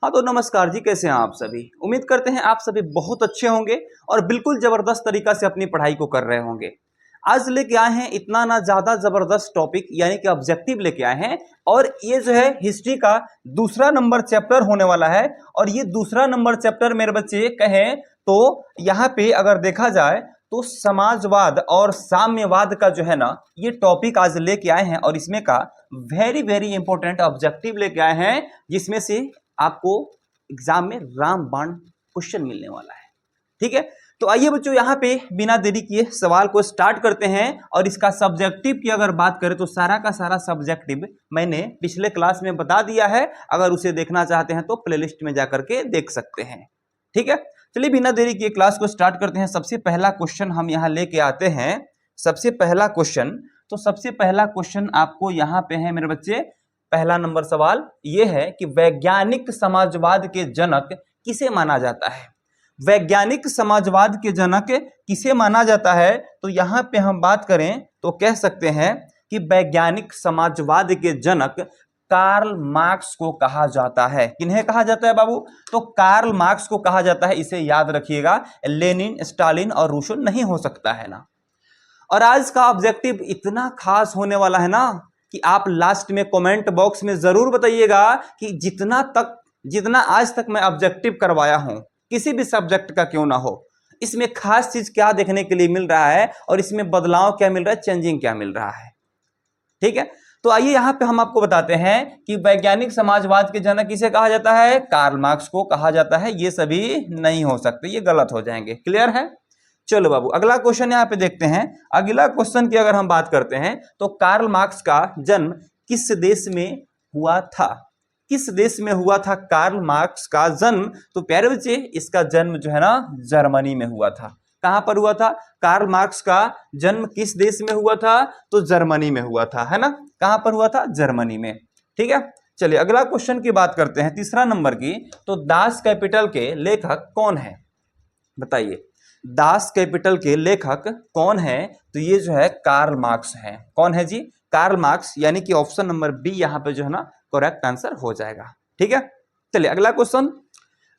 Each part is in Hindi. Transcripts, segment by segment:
हाँ तो नमस्कार जी, कैसे हैं आप सभी। उम्मीद करते हैं आप सभी बहुत अच्छे होंगे और बिल्कुल जबरदस्त तरीका से अपनी पढ़ाई को कर रहे होंगे। आज लेके आए हैं इतना ना ज्यादा जबरदस्त टॉपिक, यानी कि ऑब्जेक्टिव लेके आए हैं। और ये जो है हिस्ट्री का दूसरा नंबर चैप्टर होने वाला है। और ये दूसरा नंबर चैप्टर मेरे बच्चे कहें तो यहाँ पे अगर देखा जाए तो समाजवाद और साम्यवाद का जो है ना, ये टॉपिक आज लेके आए हैं। और इसमें का वेरी वेरी इंपॉर्टेंट ऑब्जेक्टिव लेके आए हैं, जिसमें से आपको एग्जाम में रामबाण क्वेश्चन मिलने वाला है। ठीक है, तो आइए बच्चों यहाँ पे बिना देरी किए सवाल को स्टार्ट करते हैं। और इसका सब्जेक्टिव की अगर बात करें तो सारा का सारा सब्जेक्टिव मैंने पिछले क्लास में बता दिया है। अगर उसे देखना चाहते हैं तो प्लेलिस्ट में जाकर के देख सकते हैं। ठीक है, चलिए बिना देरी किए क्लास को स्टार्ट करते हैं। सबसे पहला क्वेश्चन हम यहाँ लेके आते हैं। सबसे पहला क्वेश्चन आपको यहाँ पे है मेरे बच्चे। पहला नंबर सवाल यह है कि वैज्ञानिक समाजवाद के जनक किसे माना जाता है। वैज्ञानिक समाजवाद के जनक किसे माना जाता है, तो यहां पे हम बात करें तो कह सकते हैं कि वैज्ञानिक समाजवाद के जनक कार्ल मार्क्स को कहा जाता है। किन्हें कहा जाता है बाबू, तो कार्ल मार्क्स को कहा जाता है। इसे याद रखिएगा, लेनिन, स्टालिन और रूसो नहीं हो सकता है ना। और आज का ऑब्जेक्टिव इतना खास होने वाला है ना कि आप लास्ट में कमेंट बॉक्स में जरूर बताइएगा कि जितना आज तक मैं ऑब्जेक्टिव करवाया हूं, किसी भी सब्जेक्ट का क्यों ना हो, इसमें खास चीज क्या देखने के लिए मिल रहा है और इसमें बदलाव क्या मिल रहा है, चेंजिंग क्या मिल रहा है। ठीक है, तो आइए यहां पे हम आपको बताते हैं कि वैज्ञानिक समाजवाद के जनक किसे कहा जाता है, कार्ल मार्क्स को कहा जाता है। ये सभी नहीं हो सकते, ये गलत हो जाएंगे। क्लियर है। चलो बाबू अगला क्वेश्चन यहाँ पे देखते हैं। अगला क्वेश्चन की अगर हम बात करते हैं तो कार्ल मार्क्स का जन्म किस देश में हुआ था। किस देश में हुआ था कार्ल मार्क्स का जन्म, तो प्यारे बच्चे इसका जन्म जो है ना जर्मनी में हुआ था। कहां पर हुआ था, कार्ल मार्क्स का जन्म किस देश में हुआ था, तो जर्मनी में हुआ था, है ना। कहां पर हुआ था, जर्मनी में। ठीक है, चलिए अगला क्वेश्चन की बात करते हैं, तीसरा नंबर की। तो दास कैपिटल के लेखक कौन है, बताइए। दास कैपिटल के लेखक कौन है, तो ये जो है कार्ल मार्क्स है। कौन है जी, कार्ल मार्क्स, यानी कि ऑप्शन नंबर बी यहाँ पे जो है ना करेक्ट आंसर हो जाएगा। ठीक है, चलिए अगला क्वेश्चन।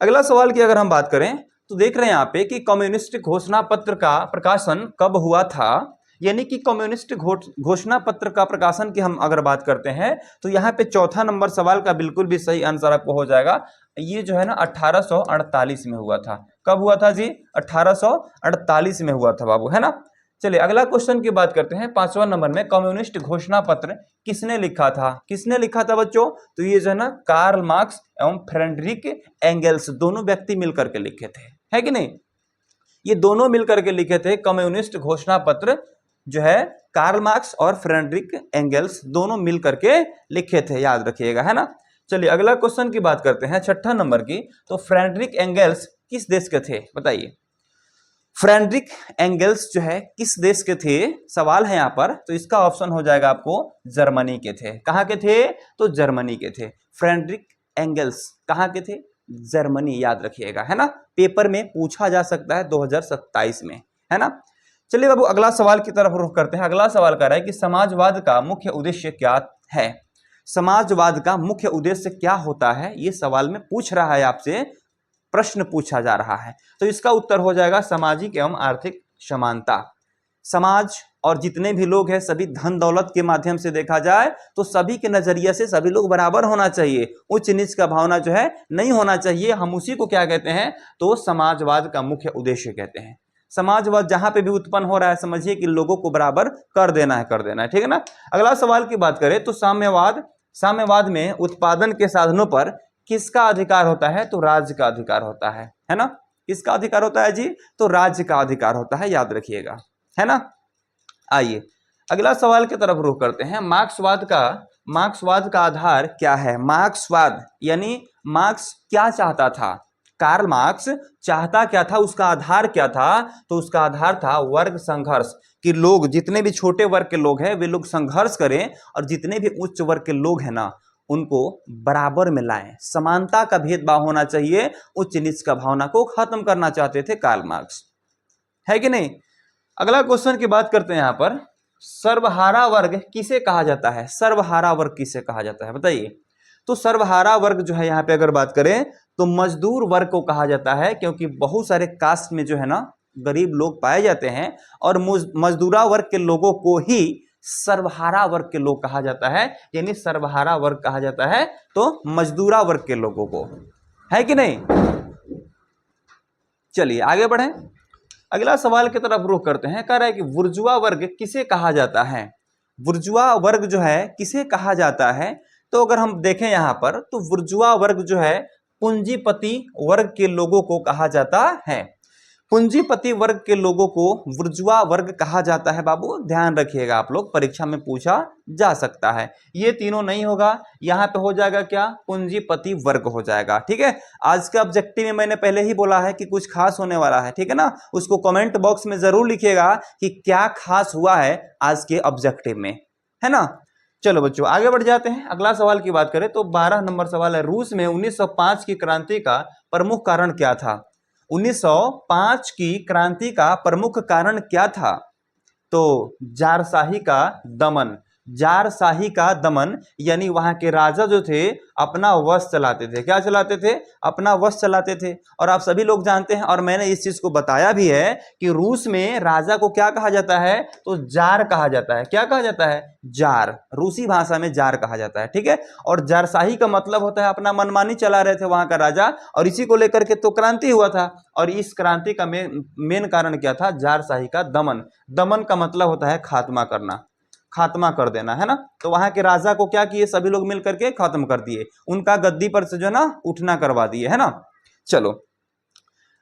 अगला सवाल की अगर हम बात करें तो देख रहे हैं यहाँ पे कि कम्युनिस्ट घोषणा पत्र का प्रकाशन कब हुआ था। यानी कि कम्युनिस्ट घोषणा पत्र का प्रकाशन की हम अगर बात करते हैं तो यहाँ पे चौथा नंबर सवाल का बिल्कुल भी सही आंसर आपको हो जाएगा। ये जो है ना 1848 में हुआ था। कब हुआ था जी, 1848 में हुआ था बाबू, है ना। चलिए अगला क्वेश्चन की बात करते हैं, पांचवा नंबर में कम्युनिस्ट घोषणा पत्र किसने लिखा था। किसने लिखा था बच्चों, तो ये जो है ना कार्ल मार्क्स एवं फ्रेडरिक एंगेल्स दोनों व्यक्ति मिलकर के लिखे थे, है कि नहीं। ये दोनों मिलकर के लिखे थे कम्युनिस्ट घोषणा पत्र, जो है कार्ल मार्क्स और फ्रेडरिक एंगेल्स दोनों मिलकर के लिखे थे, याद रखिएगा, है ना। चलिए अगला क्वेश्चन की बात करते हैं, छठा नंबर की। तो फ्रेडरिक एंगेल्स किस देश के थे, बताइए। फ्रेडरिक एंगेल्स जो है किस देश के थे, सवाल है यहाँ पर। तो इसका ऑप्शन हो जाएगा आपको जर्मनी के थे। कहाँ के थे, तो जर्मनी के थे। फ्रेडरिक एंगेल्स कहाँ के थे, जर्मनी, याद रखिएगा, है ना। पेपर में पूछा जा सकता है 2027 में, है ना। चलिए बाबू अगला सवाल की तरफ रुख करते हैं। अगला सवाल कह रहा है कि समाजवाद का मुख्य उद्देश्य क्या है। समाजवाद का मुख्य उद्देश्य क्या होता है, ये सवाल में पूछ रहा है आपसे, प्रश्न पूछा जा रहा है। तो इसका उत्तर हो जाएगा सामाजिक एवं आर्थिक समानता। समाज और जितने भी लोग हैं सभी धन दौलत के माध्यम से देखा जाए तो सभी के नजरिए से सभी लोग बराबर होना चाहिए। उच्च नीच का भावना जो है नहीं होना चाहिए। हम उसी को क्या कहते हैं, तो समाजवाद का मुख्य उद्देश्य कहते हैं। समाजवाद जहां पे भी उत्पन्न हो रहा है समझिए कि लोगों को बराबर कर देना है, ठीक है ना। अगला सवाल की बात करें तो साम्यवाद में उत्पादन के साधनों पर किसका अधिकार होता है, तो राज्य का अधिकार होता है ना। किसका अधिकार होता है जी, तो राज्य का अधिकार होता है, याद रखिएगा, है ना। आइए अगला सवाल की तरफ रुख करते हैं। मार्क्सवाद का आधार क्या है। मार्क्सवाद यानी मार्क्स क्या चाहता था, कार्ल मार्क्स चाहता क्या था, उसका आधार क्या था, तो उसका आधार था वर्ग संघर्ष। कि लोग जितने भी छोटे वर्ग के लोग हैं वे लोग संघर्ष करें और जितने भी उच्च वर्ग के लोग हैं ना उनको बराबर में लाएं। समानता का भेदभाव होना चाहिए, उच्च नीच का भावना को खत्म करना चाहते थे कार्ल मार्क्स, है कि नहीं। अगला क्वेश्चन की बात करते हैं यहां पर, सर्वहारा वर्ग किसे कहा जाता है। सर्वहारा वर्ग किसे कहा जाता है, बताइए। तो सर्वहारा वर्ग जो है यहाँ पे अगर बात करें तो मजदूर वर्ग को कहा जाता है, क्योंकि बहुत सारे कास्ट में जो है ना गरीब लोग पाए जाते हैं और मजदूरा वर्ग के लोगों को ही सर्वहारा वर्ग के लोग कहा जाता है, यानी सर्वहारा वर्ग कहा जाता है तो मजदूरा वर्ग के लोगों को, है कि नहीं। चलिए आगे बढ़ें, अगला सवाल की तरफ रुख करते हैं। कह रहा है कि बुर्जुआ वर्ग किसे कहा जाता है, बुर्जुआ वर्ग जो है किसे कहा जाता है। तो अगर हम देखें यहां पर तो बुर्जुआ वर्ग जो है पूंजीपति वर्ग के लोगों को कहा जाता है, पूंजीपति वर्ग के लोगों को बुर्जुआ वर्ग कहा जाता है। बाबू ध्यान रखिएगा, आप लोग परीक्षा में पूछा जा सकता है। ये तीनों नहीं होगा, यहां पे हो जाएगा क्या, पूंजीपति वर्ग हो जाएगा। ठीक है, आज के ऑब्जेक्टिव में मैंने पहले ही बोला है कि कुछ खास होने वाला है, ठीक है ना। उसको कमेंट बॉक्स में जरूर लिखिएगा कि क्या खास हुआ है आज के ऑब्जेक्टिव में, है ना। चलो बच्चों आगे बढ़ जाते हैं। अगला सवाल की बात करें तो 12 नंबर सवाल है, रूस में 1905 की क्रांति का प्रमुख कारण क्या था। 1905 की क्रांति का प्रमुख कारण क्या था। तो जारशाही का दमन, जारशाही का दमन, यानी वहां के राजा जो थे अपना वश चलाते थे। क्या चलाते थे, अपना वश चलाते थे। और आप सभी लोग जानते हैं और मैंने इस चीज को बताया भी है कि रूस में राजा को क्या कहा जाता है, तो जार कहा जाता है। क्या कहा जाता है, जार, रूसी भाषा में जार कहा जाता है। ठीक है, और जारशाही का मतलब होता है अपना मनमानी चला रहे थे वहां का राजा, और इसी को लेकर के तो क्रांति हुआ था। और इस क्रांति का मेन कारण क्या था, जारशाही का दमन। दमन का मतलब होता है खात्मा करना, खात्मा कर देना, है ना। तो वहां के राजा को क्या किए, सभी लोग मिलकर के खत्म कर दिए, उनका गद्दी पर से जो है ना उठना करवा दिए, है ना। चलो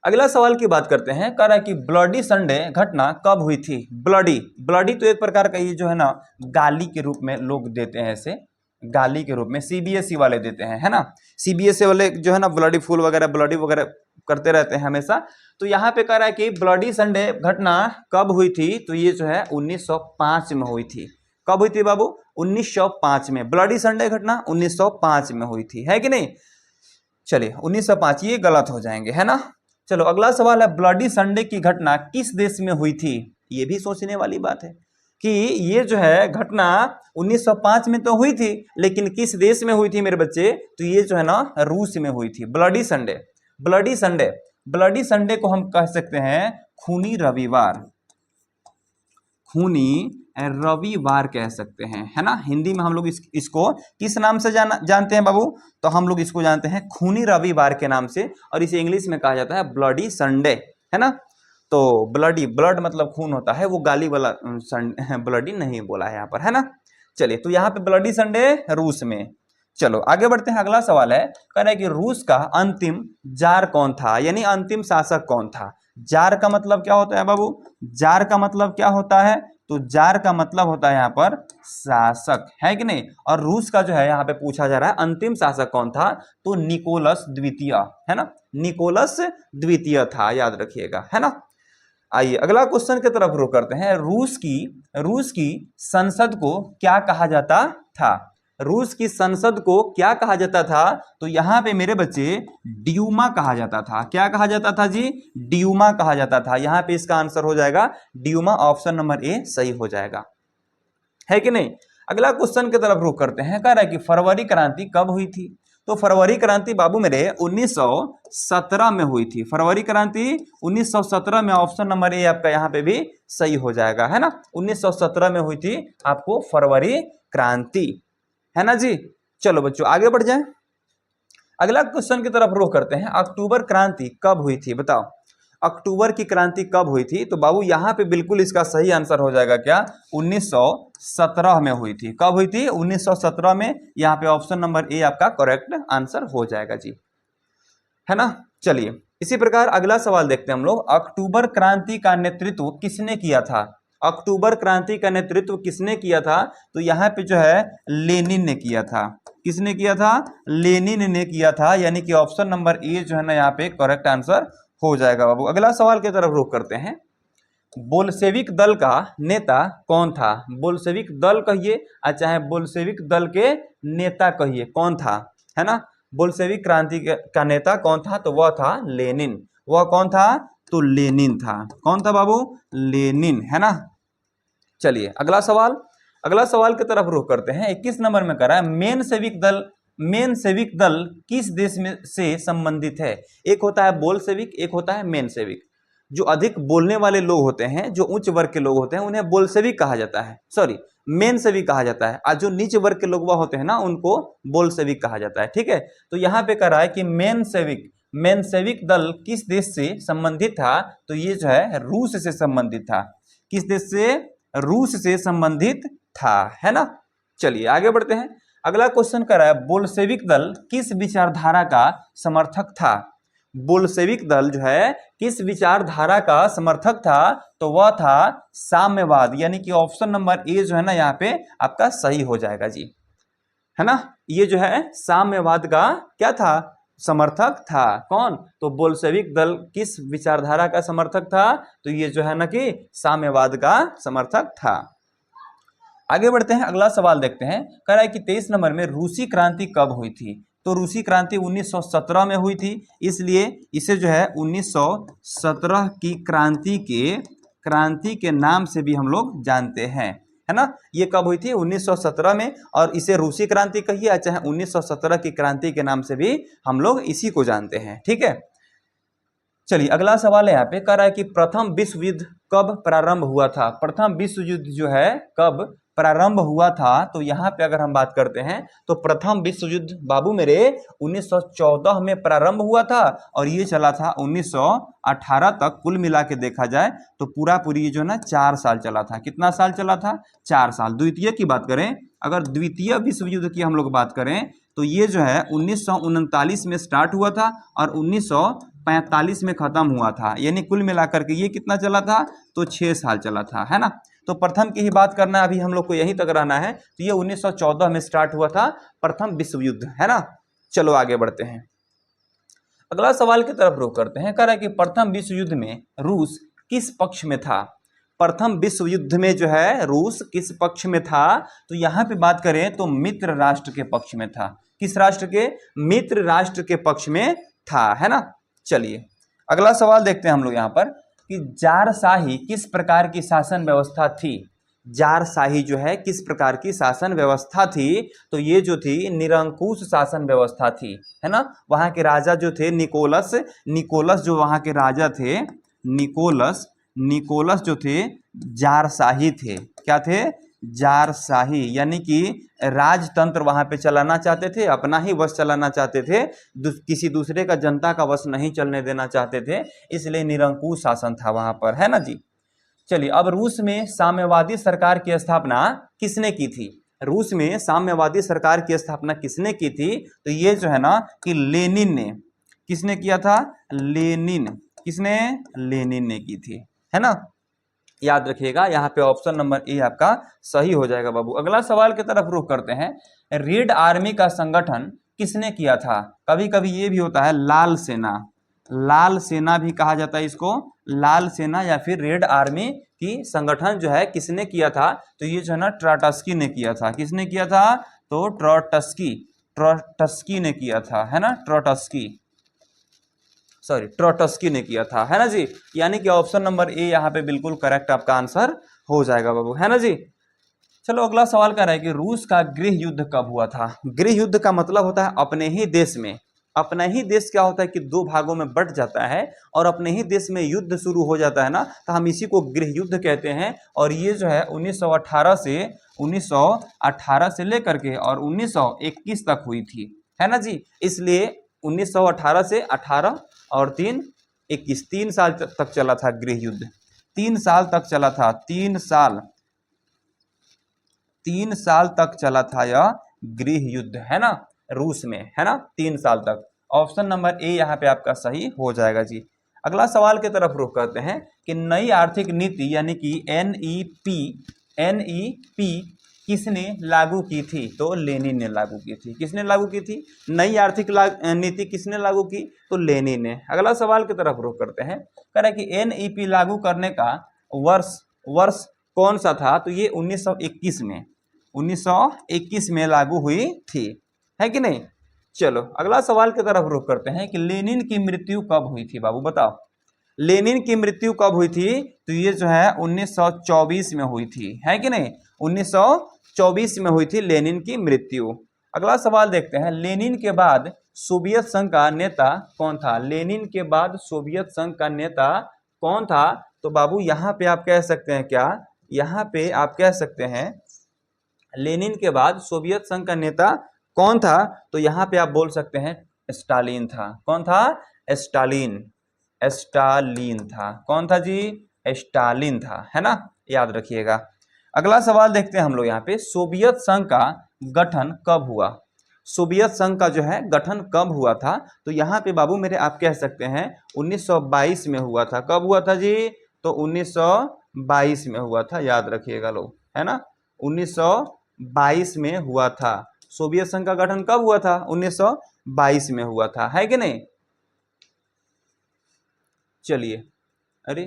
अगला सवाल की बात करते हैं। कह रहा है कि ब्लडी संडे घटना कब हुई थी। ब्लडी, ब्लडी तो एक प्रकार का ये जो है ना गाली के रूप में लोग देते हैं, ऐसे गाली के रूप में सीबीएसई वाले देते हैं, है ना। सीबीएसई वाले जो है ना ब्लडी फुल वगैरह ब्लडी वगैरह करते रहते हैं हमेशा। तो यहाँ पे कह रहा है कि ब्लडी संडे घटना कब हुई थी। तो ये जो है 1905 में हुई थी। कब हुई थी बाबू, 1905 में। ब्लडी संडे घटना 1905 में हुई थी, है कि नहीं। चलिए 1905 ये गलत हो जाएंगे, है ना। चलो अगला सवाल है, ब्लडी संडे की घटना किस देश में हुई थी। ये भी सोचने वाली बात है कि ये जो है घटना 1905 में तो हुई थी, लेकिन किस देश में हुई थी मेरे बच्चे। तो ये जो है ना रूस में हुई थी। Bloody Sunday, bloody Sunday, bloody Sunday को हम कह सकते हैं खूनी रविवार, खूनी रविवार कह सकते हैं, है ना। हिंदी में हम लोग इसको किस नाम से जानते हैं बाबू, तो हम लोग इसको जानते हैं खूनी रविवार के नाम से, और इसे इंग्लिश में कहा जाता है ब्लडी संडे, है ना। तो ब्लडी, ब्लड मतलब खून होता है, वो गाली वाला ब्लडी नहीं बोला है यहाँ पर, है ना। चलिए तो यहाँ पे ब्लडी संडे रूस में। चलो आगे बढ़ते हैं। अगला सवाल है, कह रहा है कि रूस का अंतिम जार कौन था, यानी अंतिम शासक कौन था। जार का मतलब क्या होता है बाबू, जार का मतलब क्या होता है, तो जार का मतलब होता है यहाँ पर शासक, है कि नहीं। और रूस का जो है यहाँ पे पूछा जा रहा है अंतिम शासक कौन था, तो निकोलस द्वितीय, है ना। निकोलस द्वितीय था, याद रखिएगा, है ना। आइए अगला क्वेश्चन की तरफ रुख करते हैं। रूस की संसद को क्या कहा जाता था। रूस की संसद को क्या कहा जाता था, तो यहां पे मेरे बच्चे ड्यूमा कहा जाता था। क्या कहा जाता था जी, ड्यूमा कहा जाता था। यहां पे इसका आंसर हो जाएगा ड्यूमा, ऑप्शन नंबर ए सही हो जाएगा, है कि नहीं। अगला क्वेश्चन की तरफ रुख करते हैं। कह रहा है कि फरवरी क्रांति कब हुई थी। तो फरवरी क्रांति बाबू मेरे 1917 में हुई थी। फरवरी क्रांति 1917 में, ऑप्शन नंबर ए आपका यहाँ पे भी सही हो जाएगा, है ना। 1917 में हुई थी आपको फरवरी क्रांति, है ना जी। चलो बच्चों आगे बढ़ जाएं। अगला क्वेश्चन की तरफ रुख करते हैं। अक्टूबर क्रांति कब हुई थी, बताओ। अक्टूबर की क्रांति कब हुई थी, तो बाबू यहां पे बिल्कुल इसका सही आंसर हो जाएगा क्या, 1917 में हुई थी। कब हुई थी, 1917 में। यहाँ पे ऑप्शन नंबर ए आपका करेक्ट आंसर हो जाएगा जी, है ना। चलिए इसी प्रकार अगला सवाल देखते हैं हम लोग। अक्टूबर क्रांति का नेतृत्व किसने किया था। अक्टूबर क्रांति का नेतृत्व किसने किया था, तो यहाँ पे जो है लेनिन ने किया था। किसने किया था, लेनिन ने किया था, यानी कि ऑप्शन नंबर ए जो है ना यहाँ पे करेक्ट आंसर हो जाएगा बाबू। अगला सवाल की तरफ रुख करते हैं। बोल्शेविक दल का नेता कौन था। बोल्शेविक दल कहिए चाहे बोल्शेविक दल के नेता कहिए, कौन था, है ना। बोल्शेविक क्रांति का नेता कौन था, तो वह था लेनिन। वह कौन था, तो लेनिन था। कौन था बाबू, लेनिन, है ना। चलिए अगला सवाल की तरफ रुख करते हैं। 21 नंबर में कह रहा है मेनसेविक दल किस देश में से संबंधित है? एक होता है बोल्शेविक, एक होता है मेनसेविक। जो अधिक बोलने वाले लोग होते हैं, जो उच्च वर्ग के लोग होते हैं, उन्हें बोल्शेविक कहा जाता है, सॉरी मेनसेविक कहा जाता है। और जो नीचे वर्ग के लोग होते हैं ना, उनको बोल्शेविक कहा जाता है। ठीक है, तो यहाँ पे कह रहा है कि मेनसेविक दल किस देश से संबंधित था? तो ये जो है रूस से संबंधित था। किस देश से? रूस से संबंधित था, है ना। चलिए आगे बढ़ते हैं। अगला क्वेश्चन कर रहा है बोल्शेविक दल किस विचारधारा का समर्थक था? बोल्शेविक दल जो है किस विचारधारा का समर्थक था? तो वह था साम्यवाद, यानी कि ऑप्शन नंबर ए जो है ना यहाँ पे आपका सही हो जाएगा जी, है ना। ये जो है साम्यवाद का क्या था? समर्थक था। कौन? तो बोल्शेविक दल किस विचारधारा का समर्थक था? तो ये जो है ना कि साम्यवाद का समर्थक था। आगे बढ़ते हैं, अगला सवाल देखते हैं। कह रहा है कि 23 नंबर में रूसी क्रांति कब हुई थी? तो रूसी क्रांति 1917 में हुई थी, इसलिए इसे जो है 1917 की क्रांति के नाम से भी हम लोग जानते हैं, है ना। ये कब हुई थी? 1917 में, और इसे रूसी क्रांति कहिए चाहे 1917 की क्रांति के नाम से भी हम लोग इसी को जानते हैं। ठीक है, चलिए अगला सवाल है यहाँ पे। कह रहा है कि प्रथम विश्व युद्ध कब प्रारंभ हुआ था? प्रथम विश्व युद्ध जो है कब प्रारंभ हुआ था? तो यहाँ पे अगर हम बात करते हैं तो प्रथम विश्व युद्ध बाबू मेरे 1914 में प्रारंभ हुआ था, और ये चला था 1918 तक। कुल मिला के देखा जाए तो पूरी जो है ना 4 साल चला था। कितना साल चला था? 4 साल। द्वितीय की बात करें, अगर द्वितीय विश्व युद्ध की हम लोग बात करें तो ये जो है 1939 में स्टार्ट हुआ था और 1945 में खत्म हुआ था, यानी कुल मिलाकर के ये कितना चला था? तो 6 साल चला था, है ना। तो प्रथम की ही बात करना है, अभी हम लोग को यहीं तक रहना है। तो ये 1914 में स्टार्ट हुआ था प्रथम विश्व युद्ध, है ना। चलो आगे बढ़ते हैं, अगला सवाल की तरफ रुख करते हैं। कह रहा है कि प्रथम विश्व युद्ध में रूस किस पक्ष में था? प्रथम विश्व युद्ध में जो है रूस किस पक्ष में था? तो यहाँ पे बात करें तो मित्र राष्ट्र के पक्ष में था। किस राष्ट्र के? मित्र राष्ट्र के पक्ष में था, है ना। चलिए अगला सवाल देखते हैं हम लोग यहाँ पर कि जारशाही किस प्रकार की शासन व्यवस्था थी? जारशाही जो है किस प्रकार की शासन व्यवस्था थी? तो ये जो थी निरंकुश शासन व्यवस्था थी, है ना। वहां के राजा जो थे निकोलस जो वहां के राजा थे, निकोलस जो थे जारशाही थे। क्या थे? जारशाही, यानी कि राजतंत्र वहां पे चलाना चाहते थे, अपना ही वश चलाना चाहते थे, किसी दूसरे का जनता का वश नहीं चलने देना चाहते थे, इसलिए निरंकुश शासन था वहां पर, है ना जी। चलिए अब रूस में साम्यवादी सरकार की स्थापना किसने की थी? रूस में साम्यवादी सरकार की स्थापना किसने की थी? तो ये जो है ना कि लेनिन ने। किसने किया था? लेनिन। किसने? लेनिन ने की थी, है ना। याद रखिएगा, यहाँ पे ऑप्शन नंबर ए आपका सही हो जाएगा बाबू। अगला सवाल की तरफ रुख करते हैं। रेड आर्मी का संगठन किसने किया था? कभी कभी ये भी होता है लाल सेना, लाल सेना भी कहा जाता है इसको, लाल सेना या फिर रेड आर्मी की संगठन जो है किसने किया था? तो ये जो है ना ट्रॉट्स्की ने किया था। किसने किया था? तो ट्रॉट्स्की ने किया था, है ना। ट्रॉट्स्की ने किया था, है ना जी। यानी कि ऑप्शन नंबर ए यहाँ पे बिल्कुल करेक्ट आपका आंसर हो जाएगा बाबू, है ना जी। चलो अगला सवाल कर रहा है कि रूस का गृह युद्ध कब हुआ था? गृह युद्ध का मतलब होता है अपने ही देश में। अपना ही देश क्या होता है कि 2 भागों में बट जाता है और अपने ही देश में युद्ध शुरू हो जाता है ना, तो हम इसी को गृह युद्ध कहते हैं। और ये जो है 1918 से लेकर के और 1921 तक हुई थी, है ना जी। इसलिए 1918 से 18 और 21 3 साल तक चला था गृह युद्ध। 3 साल तक चला था, 3 साल तक चला था यह गृह युद्ध, है ना, रूस में, है ना, 3 साल तक। ऑप्शन नंबर ए यहाँ पे आपका सही हो जाएगा जी। अगला सवाल की तरफ रुख करते हैं कि नई आर्थिक नीति यानी कि एनईपी किसने लागू की थी? तो लेनिन ने लागू की थी। किसने लागू की थी? नई आर्थिक नीति किसने लागू की? तो लेनिन ने। अगला सवाल की तरफ रुख करते हैं। कह रहा है कि एनईपी लागू करने का वर्ष कौन सा था? तो ये 1921 में लागू हुई थी, है कि नहीं। चलो अगला सवाल की तरफ रुख करते हैं कि लेनिन की मृत्यु कब हुई थी बाबू, बताओ। लेनिन की मृत्यु कब हुई थी? तो ये जो है 1924 में हुई थी, है कि नहीं। 1924 में हुई थी लेनिन की मृत्यु। अगला सवाल देखते हैं, लेनिन के बाद सोवियत संघ का नेता कौन था? लेनिन के बाद सोवियत संघ का नेता कौन था? तो बाबू यहाँ पे आप कह सकते हैं क्या, यहाँ पे आप कह सकते हैं लेनिन के बाद सोवियत संघ का नेता कौन था? तो यहाँ पे आप बोल सकते हैं स्टालिन था। कौन था? स्टालिन। स्टालिन था। कौन था जी? स्टालिन था, है ना, याद रखिएगा। अगला सवाल देखते हैं हम लोग यहाँ पे, सोवियत संघ का गठन कब हुआ? सोवियत संघ का जो है गठन कब हुआ था? तो यहाँ पे बाबू मेरे आप कह सकते हैं 1922 में हुआ था। कब हुआ था जी? तो 1922 में हुआ था, याद रखिएगा लोग, है ना, 1922 में हुआ था। सोवियत संघ का गठन कब हुआ था? 1922 में हुआ था, है कि नहीं? चलिए, अरे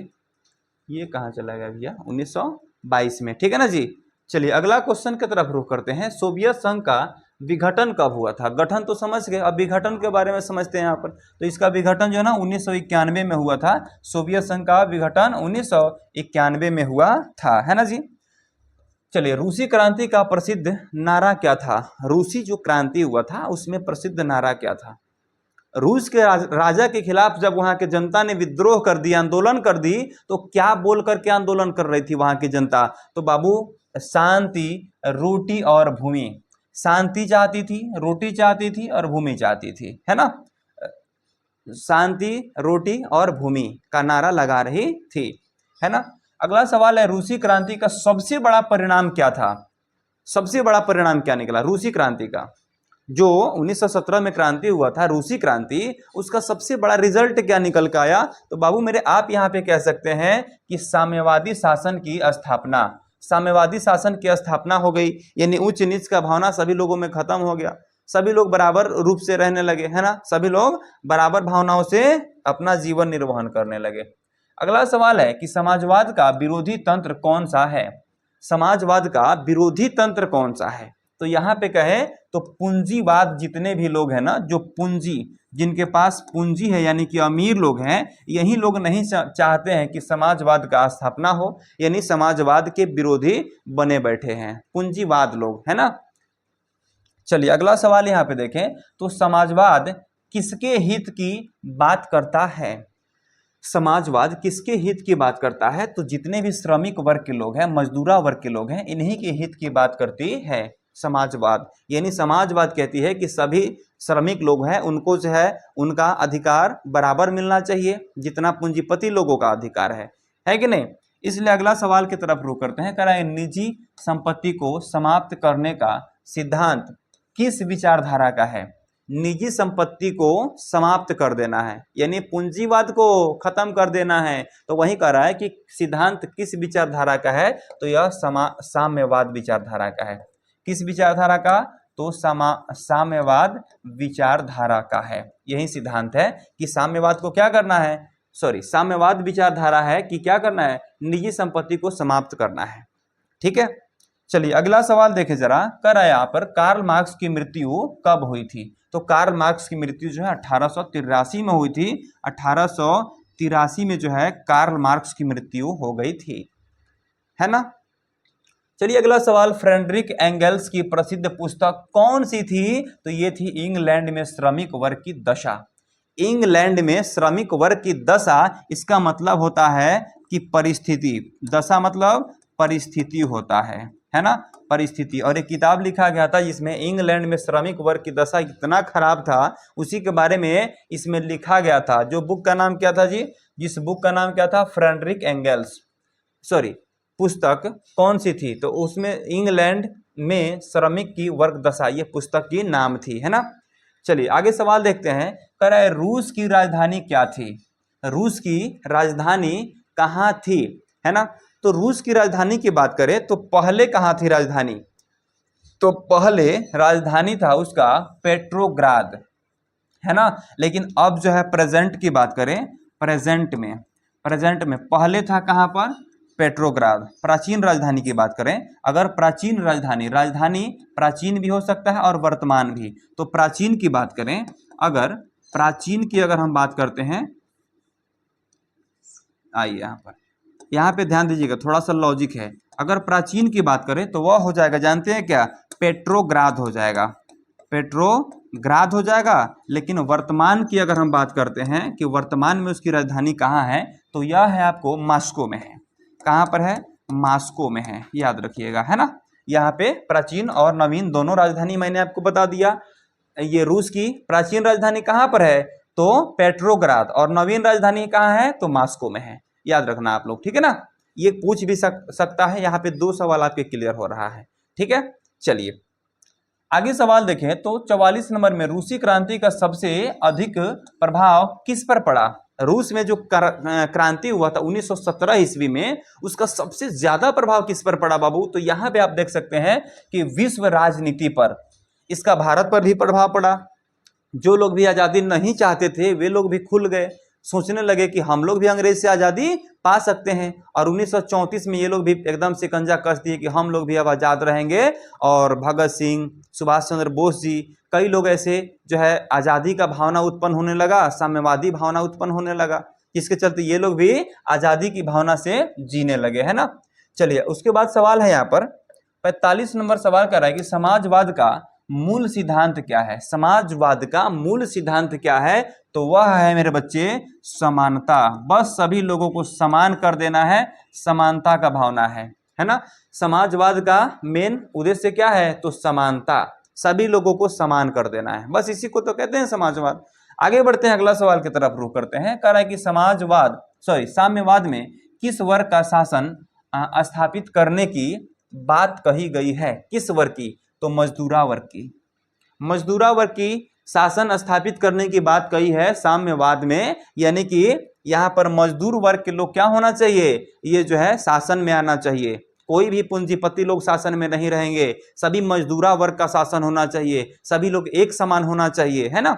ये कहाँ चला गया भैया, 1922 में, ठीक है ना जी। चलिए अगला क्वेश्चन की तरफ रुख करते हैं, सोवियत संघ का विघटन कब हुआ था? गठन तो समझ गए, अब विघटन के बारे में समझते हैं यहाँ पर। तो इसका विघटन जो है ना 1991 में हुआ था। सोवियत संघ का विघटन 1991 में हुआ था, है ना जी। चलिए, रूसी क्रांति का प्रसिद्ध नारा क्या था? रूसी जो क्रांति हुआ था उसमें प्रसिद्ध नारा क्या था? रूस के राजा के खिलाफ जब वहां के जनता ने विद्रोह कर दिया, आंदोलन कर दी, तो क्या बोल करके आंदोलन कर रही थी वहां की जनता? तो बाबू शांति, रोटी और भूमि। शांति चाहती थी, रोटी चाहती थी और भूमि चाहती थी, है ना। शांति, रोटी और भूमि का नारा लगा रही थी, है ना। अगला सवाल है, रूसी क्रांति का सबसे बड़ा परिणाम क्या था? सबसे बड़ा परिणाम क्या निकला रूसी क्रांति का? जो 1917 में क्रांति हुआ था, रूसी क्रांति, उसका सबसे बड़ा रिजल्ट क्या निकल के आया? तो बाबू मेरे आप यहाँ पे कह सकते हैं कि साम्यवादी शासन की स्थापना। साम्यवादी शासन की स्थापना हो गई, यानी उच्च नीच का भावना सभी लोगों में खत्म हो गया, सभी लोग बराबर रूप से रहने लगे, है ना, सभी लोग बराबर भावनाओं से अपना जीवन निर्वहन करने लगे। अगला सवाल है कि समाजवाद का विरोधी तंत्र कौन सा है? समाजवाद का विरोधी तंत्र कौन सा है? तो यहाँ पे कहे तो पूंजीवाद। जितने भी लोग हैं ना, जो पूंजी, जिनके पास पूंजी है, यानी कि अमीर लोग हैं, यही लोग नहीं चाहते हैं कि समाजवाद का स्थापना हो, यानी समाजवाद के विरोधी बने बैठे हैं पूंजीवाद लोग, है ना। चलिए अगला सवाल यहाँ पे देखें, तो समाजवाद किसके हित की बात करता है? समाजवाद किसके हित की बात करता है? तो जितने भी श्रमिक वर्ग के लोग हैं, मजदूरा वर्ग के लोग हैं, इन्हीं के हित की बात करती है समाजवाद। यानी समाजवाद कहती है कि सभी श्रमिक लोग हैं, उनको जो है उनका अधिकार बराबर मिलना चाहिए जितना पूंजीपति लोगों का अधिकार है कि नहीं। इसलिए अगला सवाल की तरफ रुख करते हैं, कह रहा है निजी संपत्ति को समाप्त करने का सिद्धांत किस विचारधारा का है? निजी संपत्ति को समाप्त कर देना है, यानी पूंजीवाद को खत्म कर देना है। तो वही कह रहा है कि सिद्धांत किस विचारधारा का है? तो यह साम्यवाद विचारधारा का है। किस विचारधारा का? तो साम्यवाद विचारधारा का है। यही सिद्धांत है कि साम्यवाद को क्या करना है, साम्यवाद विचारधारा है कि क्या करना है, निजी संपत्ति को समाप्त करना है, ठीक है। चलिए अगला सवाल देखें जरा, कर यहाँ पर कार्ल मार्क्स की मृत्यु कब हुई थी? तो कार्ल मार्क्स की मृत्यु जो है 1883 में हुई थी। 1883 में जो है कार्ल मार्क्स की मृत्यु हो गई थी, है ना। चलिए अगला सवाल, फ्रेडरिक एंगल्स की प्रसिद्ध पुस्तक कौन सी थी? तो ये थी इंग्लैंड में श्रमिक वर्ग की दशा। इंग्लैंड में श्रमिक वर्ग की दशा, इसका मतलब होता है कि परिस्थिति। दशा मतलब परिस्थिति होता है ना, परिस्थिति। और एक किताब लिखा गया था जिसमें इंग्लैंड में श्रमिक वर्ग की दशा इतना खराब था, उसी के बारे में इसमें लिखा गया था। जो बुक का नाम क्या था जी? जिस बुक का नाम क्या था? फ्रेडरिक एंगल्स, पुस्तक कौन सी थी? तो उसमें इंग्लैंड में श्रमिक की वर्ग दशा, ये पुस्तक की नाम थी, है ना। चलिए आगे सवाल देखते हैं, कह रहा है रूस की राजधानी क्या थी? रूस की राजधानी कहाँ थी, है ना। तो रूस की राजधानी की बात करें तो पहले कहाँ थी राजधानी? तो पहले राजधानी था उसका पेट्रोग्राद, है ना। लेकिन अब जो है प्रेजेंट की बात करें, प्रेजेंट में पहले था कहाँ पर? पेट्रोग्राद। प्राचीन राजधानी की बात करें, अगर प्राचीन राजधानी प्राचीन भी हो सकता है और वर्तमान भी। तो प्राचीन की बात करें, अगर प्राचीन की अगर हम बात करते हैं, आइए यहाँ पे ध्यान दीजिएगा, थोड़ा सा लॉजिक है। अगर प्राचीन की बात करें तो वह हो जाएगा, जानते हैं क्या? पेट्रोग्राद हो जाएगा। पेट्रोग्राद हो जाएगा। लेकिन वर्तमान की अगर हम बात करते हैं कि वर्तमान में उसकी राजधानी कहाँ है, तो यह है आपको मॉस्को में है। कहाँ पर है? मॉस्को में है, याद रखिएगा, है ना। यहाँ पे प्राचीन और नवीन दोनों राजधानी मैंने आपको बता दिया। ये रूस की प्राचीन राजधानी कहाँ पर है? तो पेट्रोग्राद। और नवीन राजधानी कहाँ है? तो मॉस्को में है। याद रखना आप लोग, ठीक है ना। ये पूछ भी सकता है। यहाँ पे 2 सवाल आपके क्लियर हो रहा है, ठीक है। चलिए आगे सवाल देखें तो 44 नंबर में रूसी क्रांति का सबसे अधिक प्रभाव किस पर पड़ा? रूस में जो क्रांति हुआ था 1917 ईस्वी में, उसका सबसे ज्यादा प्रभाव किस पर पड़ा बाबू? तो यहां पे आप देख सकते हैं कि विश्व राजनीति पर। इसका भारत पर भी प्रभाव पड़ा। जो लोग भी आजादी नहीं चाहते थे वे लोग भी खुल गए, सोचने लगे कि हम लोग भी अंग्रेज से आजादी पा सकते हैं। और 1934 में ये लोग भी एकदम शिकंजा कस दिए कि हम लोग भी अब आजाद रहेंगे। और भगत सिंह, सुभाष चंद्र बोस जी, कई लोग ऐसे जो है आजादी का भावना उत्पन्न होने लगा, साम्यवादी भावना उत्पन्न होने लगा, जिसके चलते ये लोग भी आजादी की भावना से जीने लगे, है ना। चलिए उसके बाद सवाल है यहाँ पर 45 नंबर सवाल कर रहा है कि समाजवाद का मूल सिद्धांत क्या है? समाजवाद का मूल सिद्धांत क्या है? तो वह है मेरे बच्चे समानता। बस सभी लोगों को समान कर देना है, समानता का भावना है ना। समाजवाद का मेन उद्देश्य क्या है? तो समानता, सभी लोगों को समान कर देना है, बस इसी को तो कहते हैं समाजवाद। आगे बढ़ते हैं, अगला सवाल की तरफ रुख करते हैं। कह रहा है कि साम्यवाद में किस वर्ग का शासन स्थापित करने की बात कही गई है? किस वर्ग की? तो मजदूरा वर्ग की। मजदूरा वर्ग की शासन स्थापित करने की बात कही है साम्यवाद में, यानी कि यहाँ पर मजदूर वर्ग के लोग क्या होना चाहिए? ये जो है शासन में आना चाहिए। कोई भी पूंजीपति लोग शासन में नहीं रहेंगे, सभी मजदूरा वर्ग का शासन होना चाहिए, सभी लोग एक समान होना चाहिए, है ना।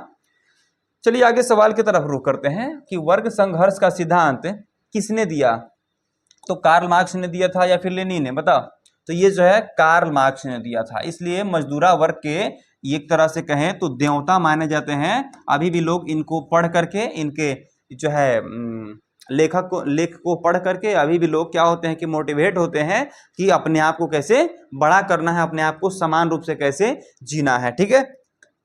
चलिए आगे सवाल की तरफ रुख करते हैं कि वर्ग संघर्ष का सिद्धांत किसने दिया? तो कार्ल मार्क्स ने दिया था या फिर लेनिन ने? बताओ। तो ये जो है कार्ल मार्क्स ने दिया था। इसलिए मजदूरा वर्ग के एक तरह से कहें तो देवता माने जाते हैं। अभी भी लोग इनको पढ़ करके, इनके जो है लेख को पढ़ करके अभी भी लोग क्या होते हैं कि मोटिवेट होते हैं कि अपने आप को कैसे बड़ा करना है, अपने आप को समान रूप से कैसे जीना है, ठीक है।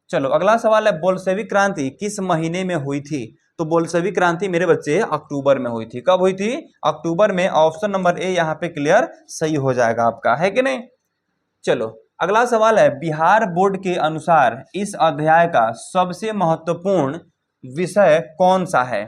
चलो अगला सवाल है, बोल्शेविक क्रांति किस महीने में हुई थी? तो बोल्शेविक क्रांति मेरे बच्चे अक्टूबर में हुई थी। कब हुई थी? अक्टूबर में। ऑप्शन नंबर ए यहाँ पे क्लियर सही हो जाएगा आपका, है कि नहीं। चलो अगला सवाल है, बिहार बोर्ड के अनुसार इस अध्याय का सबसे महत्वपूर्ण विषय कौन सा है?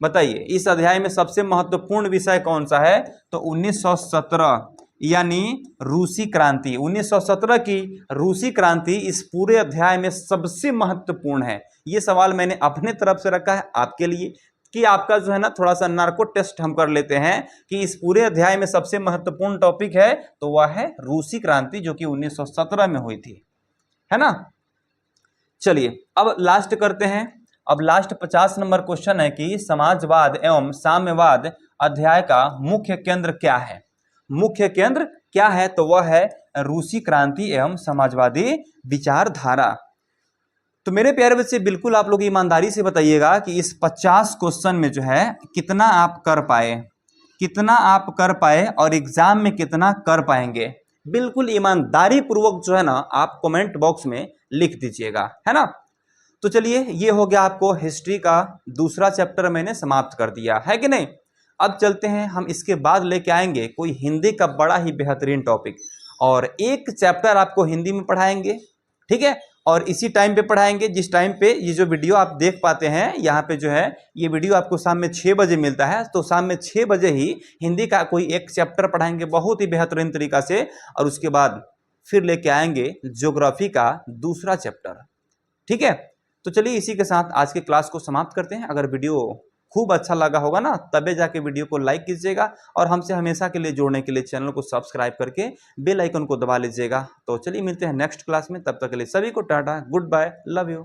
बताइए, इस अध्याय में सबसे महत्वपूर्ण विषय कौन सा है? तो 1917 यानी रूसी क्रांति। 1917 की रूसी क्रांति इस पूरे अध्याय में सबसे महत्वपूर्ण है। ये सवाल मैंने अपने तरफ से रखा है आपके लिए कि आपका जो है ना थोड़ा सा नार्को टेस्ट हम कर लेते हैं कि इस पूरे अध्याय में सबसे महत्वपूर्ण टॉपिक है तो वह है रूसी क्रांति, जो कि 1917 में हुई थी, है ना। चलिए अब लास्ट करते हैं। अब लास्ट 50 नंबर क्वेश्चन है कि समाजवाद एवं साम्यवाद अध्याय का मुख्य केंद्र क्या है? मुख्य केंद्र क्या है? तो वह है रूसी क्रांति एवं समाजवादी विचारधारा। तो मेरे प्यारे बच्चे बिल्कुल आप लोग ईमानदारी से बताइएगा कि इस 50 क्वेश्चन में जो है कितना आप कर पाए, कितना आप कर पाए और एग्जाम में कितना कर पाएंगे। बिल्कुल ईमानदारी पूर्वक जो है ना आप कमेंट बॉक्स में लिख दीजिएगा, है ना। तो चलिए ये हो गया, आपको हिस्ट्री का दूसरा चैप्टर मैंने समाप्त कर दिया, है कि नहीं। अब चलते हैं, हम इसके बाद लेके आएंगे कोई हिंदी का बड़ा ही बेहतरीन टॉपिक, और एक चैप्टर आपको हिंदी में पढ़ाएंगे, ठीक है। और इसी टाइम पे पढ़ाएंगे जिस टाइम पे ये जो वीडियो आप देख पाते हैं, यहाँ पे जो है ये वीडियो आपको शाम में 6 बजे मिलता है, तो शाम में 6 बजे ही हिंदी का कोई एक चैप्टर पढ़ाएंगे बहुत ही बेहतरीन तरीका से। और उसके बाद फिर लेके आएंगे ज्योग्राफी का दूसरा चैप्टर, ठीक है। तो चलिए इसी के साथ आज के क्लास को समाप्त करते हैं। अगर वीडियो खूब अच्छा लगा होगा ना, तबे जाके वीडियो को लाइक कीजिएगा और हमसे हमेशा के लिए जुड़ने के लिए चैनल को सब्सक्राइब करके बेल आइकन को दबा लीजिएगा। तो चलिए मिलते हैं नेक्स्ट क्लास में, तब तक के लिए सभी को tata, good bye, love you.